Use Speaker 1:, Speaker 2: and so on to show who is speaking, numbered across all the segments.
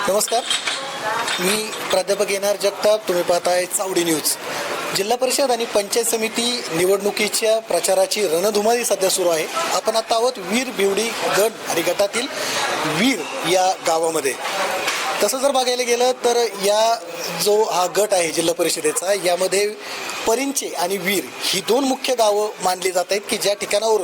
Speaker 1: नमस्कार, मी प्राध्यापक येणार जगताप. तुम्ही पाहताय चावडी न्यूज. जिल्हा परिषद आणि पंचायत समिती निवडणुकीच्या प्रचाराची रणधुमाळी सध्या सुरू आहे. आपण आता आहोत वीर बिवडी गट आणि गटातील वीर या गावामध्ये. तसं जर बघायला गेलं तर हा गट आहे जिल्हा परिषदेचा, यामध्ये परिंचे आणि वीर ही दोन मुख्य गावं मानली जात आहेत की ज्या ठिकाणावर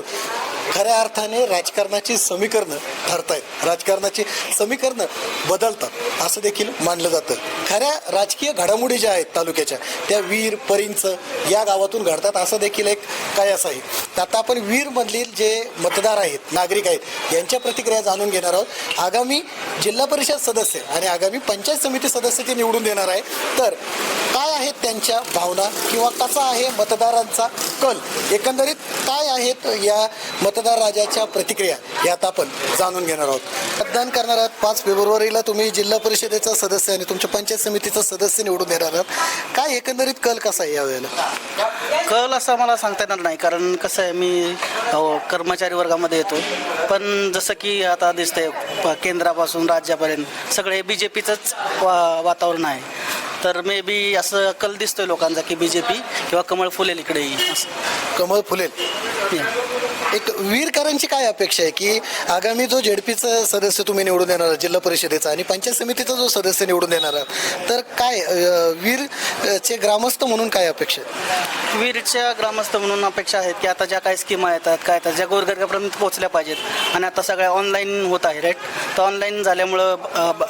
Speaker 1: खऱ्या अर्थाने राजकारणाची समीकरणं ठरतायत, राजकारणाची समीकरणं बदलतात असं देखील मानलं जातं. खऱ्या राजकीय घडामोडी ज्या आहेत तालुक्याच्या त्या वीर परिंच या गावातून घडतात असं देखील एक कयास आहे. तर आता आपण वीरमधील जे मतदार आहेत, नागरिक आहेत, यांच्या प्रतिक्रिया जाणून घेणार आहोत. आगामी जिल्हा परिषद सदस्य आणि आगामी पंचायत समिती सदस्य ते निवडून देणार आहे, तर काय आहेत त्यांच्या भावना किंवा कसा आहे मतदारांचा कल, एकंदरीत काय आहेत या मतदार राजाच्या प्रतिक्रिया यात आपण जाणून घेणार आहोत. मतदान करणार आहात 5 फेब्रुवारीला तुम्ही जिल्हा परिषदेचा सदस्य आणि तुमच्या पंचायत समितीचा सदस्य निवडून देणार आहात. काय एकंदरीत कल कसा आहे यावेळेला?
Speaker 2: कल असं मला सांगता येणार नाही, कारण कसं आहे, मी कर्मचारी वर्गामध्ये येतो. पण जसं की आता दिसतंय केंद्रापासून राज्यापर्यंत सगळे BJPचंच वातावरण आहे. तर मे बी असं कल दिसतोय लोकांचा की BJP किंवा कमळ फुलेल इकडेही. असं
Speaker 1: कमळ फुलेल. एक वीरकरांची काय अपेक्षा आहे की आगामी जो ZPचा सदस्य तुम्ही निवडून देणार आहात जिल्हा परिषदेचा आणि पंचायत समितीचा जो सदस्य निवडून देणार आहात, तर काय वीरचे ग्रामस्थ म्हणून काय अपेक्षा आहे?
Speaker 2: वीरच्या ग्रामस्थ म्हणून अपेक्षा आहेत की आता ज्या काही स्कीमा येतात काय तर ज्या गोरगरिबापर्यंत पोहोचल्या पाहिजेत आणि आता सगळ्या ऑनलाईन होत आहे राईट. तर ऑनलाईन झाल्यामुळं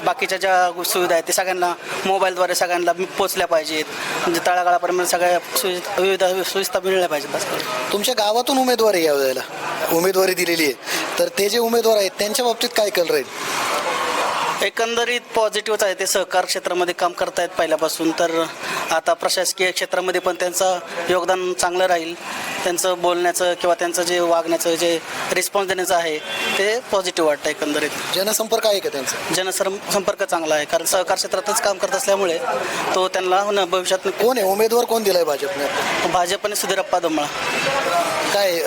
Speaker 2: बाकीच्या ज्या सुविधा आहेत ते सगळ्यांना मोबाईलद्वारे सगळ्यांना पोहोचल्या पाहिजेत. म्हणजे तळागाळापर्यंत सगळ्या विविध सुविधा मिळल्या पाहिजेत.
Speaker 1: तुमच्या गावातून उमेदवारी यावेळेला उमेदवारी दिलेली आहे, तर ते जे उमेदवार आहेत त्यांच्या बाबतीत काय कल राहील?
Speaker 2: एकंदरीत पॉझिटिव्हच आहे. ते सहकार क्षेत्रामध्ये काम करतायत पहिल्यापासून, तर आता प्रशासकीय क्षेत्रामध्ये पण त्यांचं योगदान चांगलं राहील. त्यांचं बोलण्याचं किंवा त्यांचं जे वागण्याचं जे रिस्पॉन्स देण्याचं आहे ते पॉझिटिव्ह वाटतं. एकंदरीत
Speaker 1: जनसंपर्क आहे का त्यांचा?
Speaker 2: जनसंपर्क चांगला आहे, कारण सहकार क्षेत्रातच काम करत असल्यामुळे तो त्यांना भविष्यात.
Speaker 1: कोण आहे उमेदवार, कोण दिलाय भाजपने?
Speaker 2: भाजपने सुधीरप्पा धुमाळ.
Speaker 1: काय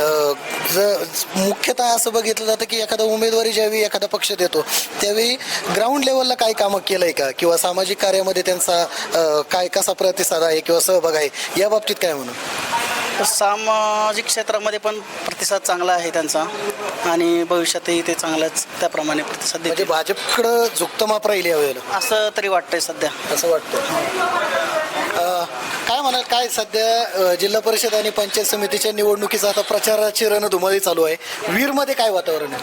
Speaker 1: मुख्यतः असं बघितलं जातं की एखादा उमेदवारी ज्यावेळी एखादा पक्ष देतो त्यावेळी ग्राउंड लेवलला काय कामं केलंय का, किंवा सामाजिक कार्यामध्ये त्यांचा काय कसा प्रतिसाद आहे किंवा सहभाग आहे, या बाबतीत काय म्हणून?
Speaker 2: सामाजिक क्षेत्रामध्ये पण प्रतिसाद चांगला आहे त्यांचा आणि भविष्यातही ते चांगलाच त्याप्रमाणे प्रतिसाद
Speaker 1: म्हणजे
Speaker 2: देते.
Speaker 1: भाजपकडं झुकतं माप राहील यावेळेला
Speaker 2: असं तरी वाटतंय सध्या.
Speaker 1: असं वाटतं. काय म्हणाल, काय सध्या जिल्हा परिषद आणि पंचायत समितीच्या निवडणुकीचा आता प्रचाराची रणधुमाळी चालू आहे, वीरमध्ये काय वातावरण आहे?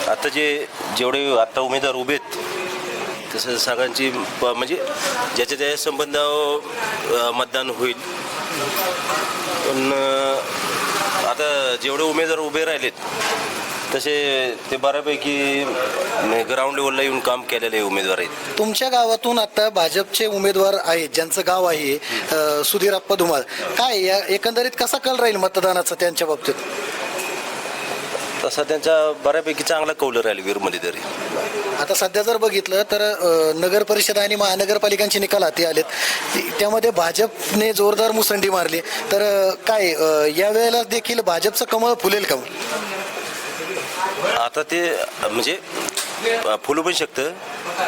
Speaker 3: आता जेवढे आता उमेदवार उभे आहेत तसं सगळ्यांची म्हणजे ज्याच्या त्या संबंधावर मतदान होईल. पण आता जेवढे उमेदवार उभे राहिलेत तसे ते बऱ्यापैकी ग्राउंड लेवलला येऊन काम केलेले उमेदवार आहेत.
Speaker 1: तुमच्या गावातून आता भाजपचे उमेदवार आहेत ज्यांचं गाव आहे सुधीरप्पा धुमाळ, काय या एकंदरीत कसा कल राहील मतदानाचा त्यांच्या बाबतीत?
Speaker 3: तसा त्यांचा बऱ्यापैकी चांगला कौल राहील वीरमध्ये तरी.
Speaker 1: आता सध्या जर बघितलं तर नगर परिषद आणि महानगरपालिकांचे निकाल हाती आलेत, त्यामध्ये भाजपने जोरदार मुसंडी मारली. तर काय यावेळेला देखील भाजपचं कमळ फुलेल का?
Speaker 3: आता ते म्हणजे फुलू पण शकतं,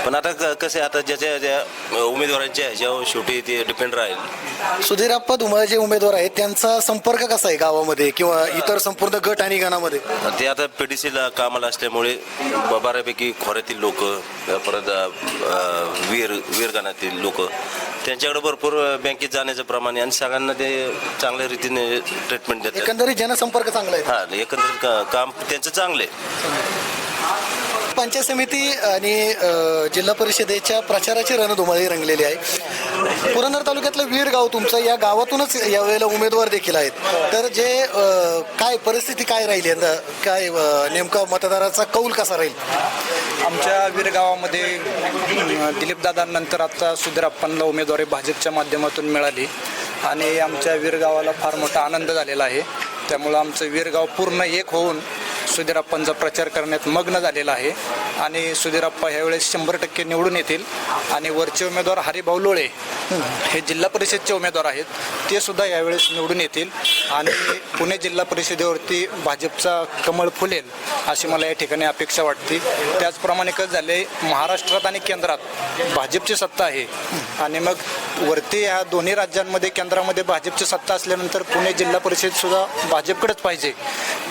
Speaker 3: पण आता कसं आहे, आता ज्याच्या ज्या उमेदवारांच्या ह्याच्यावर शेवटी ते डिपेंड राहील.
Speaker 1: सुधीरप्पा धुमाळ जे उमेदवार आहेत त्यांचा संपर्क कसा आहे गावामध्ये किंवा इतर संपूर्ण गट आणि गणामध्ये?
Speaker 3: ते आता PDCला कामाला असल्यामुळे बऱ्यापैकी खोऱ्यातील लोक, परत वीर गणातील लोक, त्यांच्याकडे भरपूर बँकेत जाण्याचं प्रमाण आहे आणि सगळ्यांना ते चांगल्या रीतीने ट्रीटमेंट देतात.
Speaker 1: एकंदरीत जनसंपर्क चांगला आहे.
Speaker 3: हां, एकंदरीत काम त्यांचं चांगलं आहे.
Speaker 1: पंचायत समिती आणि जिल्हा परिषदेच्या प्रचाराची रणधुमाळी रंगलेली आहे. पुरंदर तालुक्यातलं वीर गाव तुमचं, या गावातूनच यावेळेला उमेदवार देखील आहेत. तर जे काय परिस्थिती काय राहील यंदा, काय नेमका मतदाराचा कौल कसा राहील?
Speaker 4: आमच्या वीर गावामध्ये दिलीपदादांनंतर आता सुधीरप्पांना उमेदवारी भाजपच्या माध्यमातून मिळाली आणि आमच्या वीर गावाला फार मोठा आनंद झालेला आहे. त्यामुळं आमचं वीर गाव पूर्ण एक होऊन सुधीरप्पांचा प्रचार करण्यात मग्न झालेला आहे आणि सुधीरप्पा ह्यावेळेस 100% निवडून येतील. आणि वरचे उमेदवार हरिभाऊ लोळे हे जिल्हा परिषदचे उमेदवार आहेत, ते सुद्धा यावेळेस निवडून येतील आणि पुणे जिल्हा परिषदेवरती भाजपचा कमळ फुलेल अशी मला या ठिकाणी अपेक्षा वाटते. त्याचप्रमाणे कसं झाले, महाराष्ट्रात आणि केंद्रात भाजपची सत्ता आहे आणि मग वरती ह्या दोन्ही राज्यांमध्ये केंद्रामध्ये भाजपची सत्ता असल्यानंतर पुणे जिल्हा परिषदसुद्धा भाजपकडेच पाहिजे.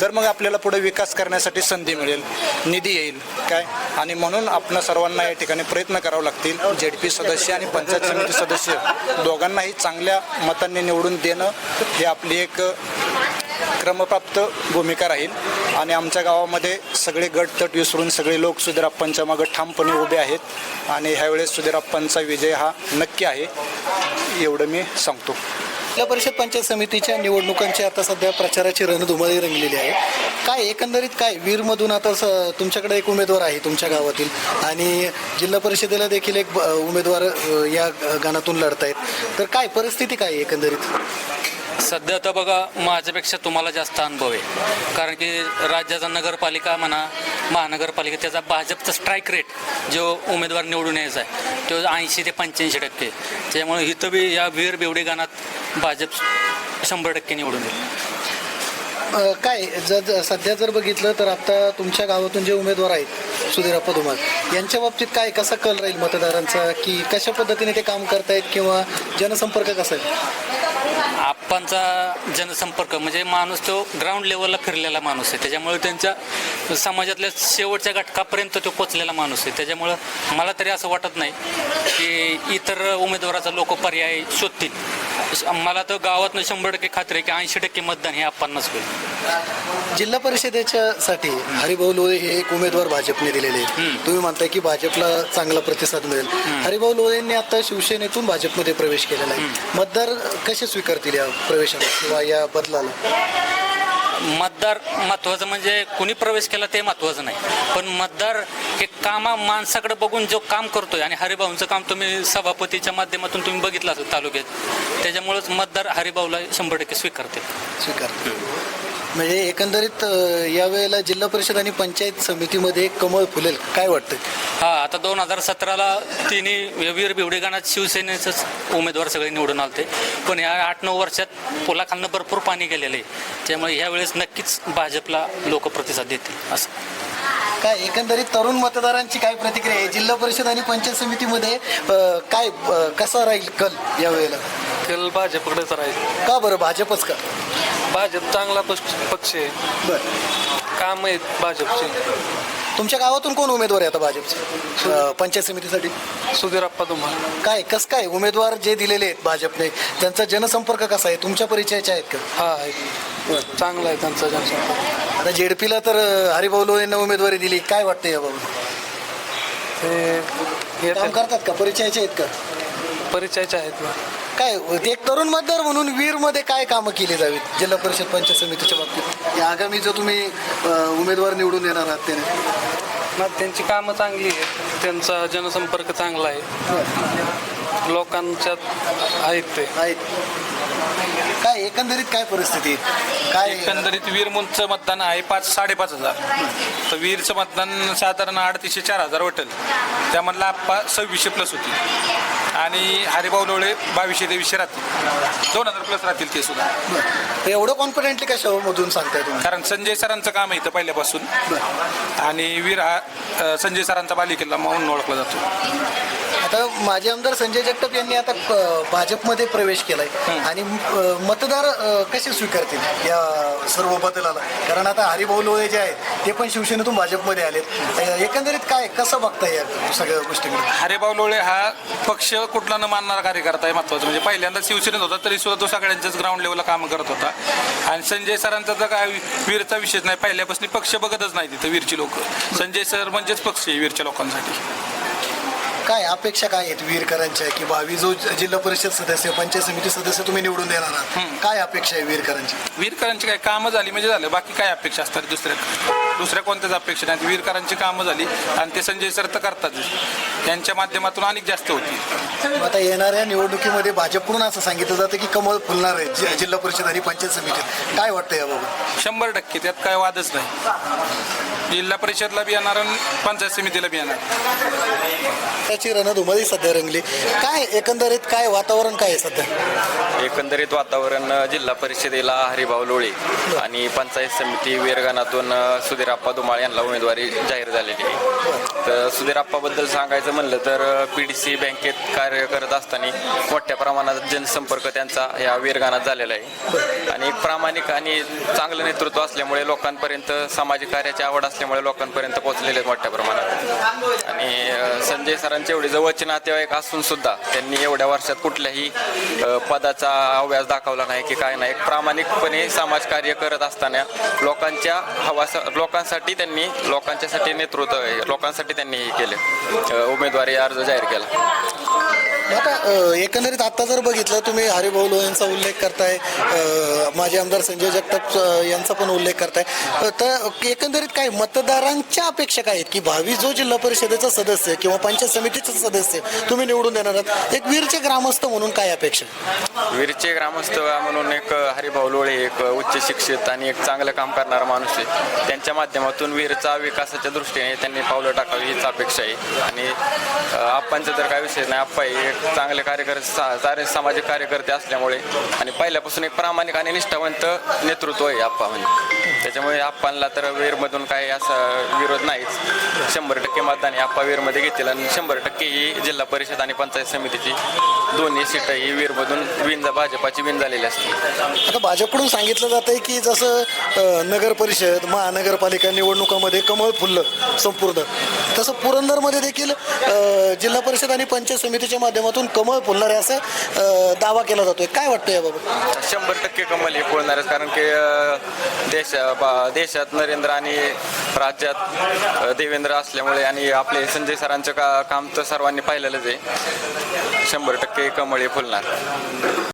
Speaker 4: तर मग आपल्याला पुढे विकास करण्यासाठी संधी मिळेल, निधी येईल काय. आणि म्हणून आपण सर्वांना या ठिकाणी प्रयत्न करावे लागतील. ZP सदस्य आणि पंचायत समिती सदस्य दोघांनाही चांगल्या मतांनी निवडून देणं ही आपली एक क्रमप्राप्त भूमिका राहील. आणि आमच्या गावामध्ये सगळे गटतट विसरून सगळे लोक सुधीरप्पांच्या मागे ठामपणे उभे आहेत आणि ह्यावेळेस सुधीरप्पांचा विजय हा नक्की आहे, एवढं मी सांगतो.
Speaker 1: जिल्हा परिषद पंचायत समितीच्या निवडणुकांची आता सध्या प्रचाराची रणधुमाळी रंगलेली आहे. काय एकंदरीत काय वीरमधून आता तुमच्याकडे एक उमेदवार आहे तुमच्या गावातील आणि जिल्हा परिषदेला देखील एक उमेदवार या गाणातून लढतायत, तर काय परिस्थिती काय एकंदरीत?
Speaker 5: सध्या तर बघा, माझ्यापेक्षा तुम्हाला जास्त अनुभव आहे, कारण की राज्याचा नगरपालिका म्हणा, महानगरपालिका, त्याचा भाजपचा स्ट्राईक रेट जो उमेदवार निवडून यायचा आहे तो 80 ते 85%. त्यामुळे इथं बी या वीर बेवडे गाणात भाजप 100% निवडून येईल.
Speaker 1: काय सध्या जर बघितलं तर आता तुमच्या गावातून जे उमेदवार आहेत सुधीरप्पा धुमाळ यांच्या बाबतीत काय कसा कल राहील मतदारांचा, की कशा पद्धतीने ते काम करतायत किंवा जनसंपर्क कसा आहे?
Speaker 5: आप्पांचा जनसंपर्क म्हणजे माणूस तो ग्राउंड लेवलला फिरलेला माणूस आहे, त्याच्यामुळे त्यांच्या समाजातल्या शेवटच्या घटकापर्यंत तो पोचलेला माणूस आहे. त्याच्यामुळं मला तरी असं वाटत नाही की इतर उमेदवाराचा लोक पर्याय शोधतील. मला तर गावातनं 100% खात्री आहे की 80% मतदान हे आप्पांनाच होईल.
Speaker 1: जिल्हा परिषदेच्या साठी हरिभाऊ लोळे हे एक उमेदवार भाजपने दिलेले आहेत. तुम्ही म्हणताय की भाजपला चांगला प्रतिसाद मिळेल. हरिभाऊ लोळेंनी आता शिवसेनेतून भाजपमध्ये प्रवेश केलेला आहे. मतदार कसे स्वीकारतील या प्रवेशाला किंवा या बदलाला?
Speaker 5: मतदार महत्त्वाचं म्हणजे कुणी प्रवेश केला ते महत्त्वाचं नाही, पण मतदार हे माणसाकडे बघून जो काम करतोय, आणि हरिभाऊंचं काम तुम्ही सभापतीच्या माध्यमातून तुम्ही बघितलं असेल तालुक्यात, त्याच्यामुळेच मतदार हरिभाऊला 100% स्वीकारते.
Speaker 1: म्हणजे एकंदरीत यावेळेला जिल्हा परिषद आणि पंचायत समितीमध्ये कमळ फुलेल काय वाटतं?
Speaker 5: हा, आता 2017ला तिन्ही वीर बिवडे गाणात शिवसेनेचंच उमेदवार सगळे निवडून आलते, पण या 8-9 वर्षात पुलाखालनं भरपूर पाणी गेलेलं आहे. त्यामुळे यावेळेस नक्कीच भाजपला लोक प्रतिसाद देतील. असं
Speaker 1: काय एकंदरीत तरुण मतदारांची काय प्रतिक्रिया आहे? जिल्हा परिषद आणि पंचायत समितीमध्ये काय कसा राहील कल यावेळेला?
Speaker 6: कल भाजपकडेच राहील.
Speaker 1: का बरं भाजपच का?
Speaker 6: भाजप चांगला पक्ष आहे,
Speaker 1: बरं.
Speaker 6: काम आहेत भाजपचे.
Speaker 1: तुमच्या गावातून कोण उमेदवार आहे आता भाजपचे पंचायत समितीसाठी?
Speaker 6: सुधीरप्पा धुमाळ.
Speaker 1: काय कसं काय उमेदवार जे दिलेले आहेत भाजपने, त्यांचा जनसंपर्क कसा आहे? तुमच्या परिचयाचे आहेत का?
Speaker 6: हा आहे, चांगला आहे त्यांचा जनसंपर्क.
Speaker 1: आता जेडपीला तर हरिभाऊ लोळेंना उमेदवारी दिली, काय वाटतं याबाबत?
Speaker 6: ते
Speaker 1: काम करतात का? परिचयाचे आहेत का?
Speaker 6: परिचयाचे आहेत.
Speaker 1: काय एक तरुण मतदार म्हणून वीरमध्ये काय कामं केली जावीत जिल्हा परिषद पंचायत समितीच्या बाबतीत या आगामी जो तुम्ही उमेदवार निवडून येणार आहात त्याने?
Speaker 6: ना, त्यांची कामं चांगली आहेत, त्यांचा जनसंपर्क चांगला आहे, लोकांच्यात आहेत ते.
Speaker 1: काय एकंदरीत काय परिस्थिती काय?
Speaker 7: एकंदरीत वीरमुंचं मतदान आहे 5,000-5,500. तर वीरचं मतदान साधारण 3,500-4,000 वाटेल. त्यामधला आप्पा 2600+ होती आणि हरिभाऊ लोळे 2200-2300 राहतील. 2000+ राहतील ते सुद्धा.
Speaker 1: एवढं कॉन्फिडेंटली कशामधून सांगताय तुम्ही?
Speaker 7: कारण संजय सरांचं काम आहे इथं पहिल्यापासून आणि वीर हा संजय सरांचा बालेकिल्ला म्हणून ओळखला जातो.
Speaker 1: आता माजी आमदार संजय जगताप यांनी आता भाजपमध्ये प्रवेश केलाय आणि मतदार कसे स्वीकारतील या सर्व बदलाला? कारण आता हरिभाऊ लोळे जे आहेत ते पण शिवसेनेतून भाजपमध्ये आलेत. एकंदरीत काय कसं बघताय या सगळ्या गोष्टीकडे?
Speaker 7: हरिभाऊ लोळे हा पक्ष कुठला न मानणारा कार्यकर्ता आहे महत्त्वाचं. म्हणजे पहिल्यांदा शिवसेनेत होता तरी सुद्धा तो सगळ्यांच्याच ग्राउंड लेवलला काम करत होता. आणि संजय सरांचा तर काय वीरचा विषयच नाही, पहिल्यापासून पक्ष बघतच नाही तिथं वीरची लोक. संजय सर म्हणजेच पक्ष आहे वीरच्या लोकांसाठी.
Speaker 1: काय अपेक्षा काय आहेत वीरकरांच्या की भावी जो जिल्हा परिषद सदस्य पंचायत समिती सदस्य तुम्ही निवडून देणार आहात, काय अपेक्षा आहे वीरकरांची?
Speaker 7: वीरकरांची काय कामं झाली म्हणजे झालं, बाकी काय अपेक्षा असतात दुसऱ्या? दुसऱ्या कोणत्याच अपेक्षा नाही. वीरकरांची कामं झाली आणि ते संजय सर तर करतातच, यांच्या माध्यमातून अनेक जास्त होती.
Speaker 1: आता येणाऱ्या निवडणुकीमध्ये भाजपकडून असं सांगितलं जातं की कमळ फुलणार आहे जिल्हा परिषद आणि पंचायत समितीत. काय वाटतं याबाबत?
Speaker 7: 100% त्यात काय वादच नाही. जिल्हा परिषदला बी येणार आणि पंचायत समितीला बी येणार.
Speaker 1: त्याची रणधुमाळी सध्या रंगली. काय एकंदरीत काय वातावरण काय आहे सध्या?
Speaker 8: एकंदरीत वातावरण जिल्हा परिषदेला हरिभाऊ लोळे आणि पंचायत समिती वीरगणातून सुधीरप्पा धुमाळ यांना उमेदवारी जाहीर झालेली आहे. तर सुधीरप्पाबद्दल सांगायचं म्हणलं तर PDC बँकेत कार्य करत असताना मोठ्या प्रमाणात जनसंपर्क त्यांचा या वीरगणात झालेला आहे आणि एक प्रामाणिक आणि चांगलं नेतृत्व असल्यामुळे लोकांपर्यंत सामाजिक कार्याची आवड असल्यामुळे लोकांपर्यंत पोहोचलेले आहेत मोठ्या प्रमाणात. आणि संजय सरांचे एवढे जवळचे नातेवाईक असून सुद्धा त्यांनी एवढ्या वर्षात कुठल्याही पदाचा अव्यास दाखवला नाही की काय नाही. एक प्रामाणिकपणे समाजकार्य करत असताना लोकांच्या लोकांसाठी त्यांनी लोकांच्यासाठी नेतृत्व लोकांसाठी त्यांनी हे केलं, उमेदवारी अर्ज जाहीर केला.
Speaker 1: आता एकंदरीत आता जर बघितलं तुम्ही हरिभाऊ लोळे यांचा उल्लेख करताय, माजी आमदार संजय जगताप यांचा पण उल्लेख करताय, तर एकंदरीत काय मतदारांच्या अपेक्षा काय आहेत की भावी जो जिल्हा परिषदेचा सदस्य किंवा पंचायत समितीचा सदस्य तुम्ही निवडून देणार आहात, एक वीरचे ग्रामस्थ म्हणून काय अपेक्षा?
Speaker 8: वीरचे ग्रामस्थ म्हणून एक हरिभाऊ लोळे एक उच्च शिक्षित आणि एक चांगलं काम करणारा माणूस आहे. त्यांच्या माध्यमातून वीरचा विकासाच्या दृष्टीने त्यांनी पावलं टाकावी हीच अपेक्षा आहे. आणि आप्पांचा तर काय विषय नाही, आप्पा हे एक चांगले कार्यकर्ते सामाजिक कार्यकर्ते असल्यामुळे आणि पहिल्यापासून एक प्रामाणिक आणि निष्ठावंत नेतृत्व आहे आप्पा म्हणजे. त्याच्यामुळे आप्पांना तर वीरमधून काय असा विरोध नाहीच. 100% मतदान आप्पा वीरमध्ये घेतील आणि 100% ही जिल्हा परिषद आणि पंचायत समितीची दोन्ही सीट ही वीरमधून भाजपाची विन झालेली असते.
Speaker 1: आता भाजपकडून सांगितलं जात आहे की जसं नगर परिषद महानगरपालिका निवडणुकामध्ये कमळ फुललं संपूर्ण, तसं पुरंदरमध्ये देखील जिल्हा परिषद आणि पंचायत समितीच्या माध्यमातून कमळ फुलणार आहे असं दावा केला जातोय. काय वाटतं याबाबत?
Speaker 8: 100% कमल हे फुलणारच, कारण की देशात नरेंद्र आणि राज्यात देवेंद्र असल्यामुळे आणि आपले संजय सरांचं काम तर सर्वांनी पाहिलेलंच आहे. 100% कमळ हे फुलणार.